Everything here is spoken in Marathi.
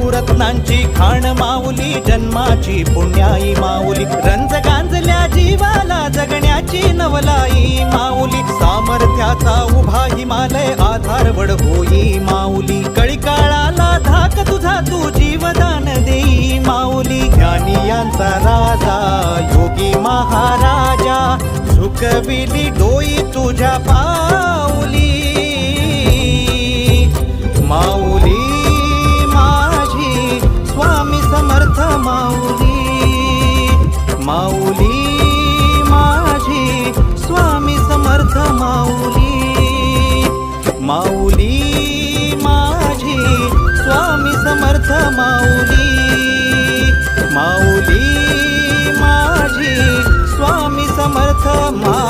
बहुरत्नांची खाण माऊली, जन्माची पुण्याई माऊली, रंज गांजल्या जीवाला जगण्याची नवलाई माऊली, सामर्थ्याचा उभा हिमालय आधारवड होई माऊली, कळीकाळाला धाक तुझा तू जीवदान देई माऊली, ज्ञानियांचा राजा योगी महाराजा, झुकविली डोई तुझ्या पाऊली माऊली माझी स्वामी समर्थ माऊली, माऊली माझी स्वामी समर्थ माऊली, माऊली माझी स्वामी समर्थ माऊली, माऊली माझी स्वामी समर्थ माऊली।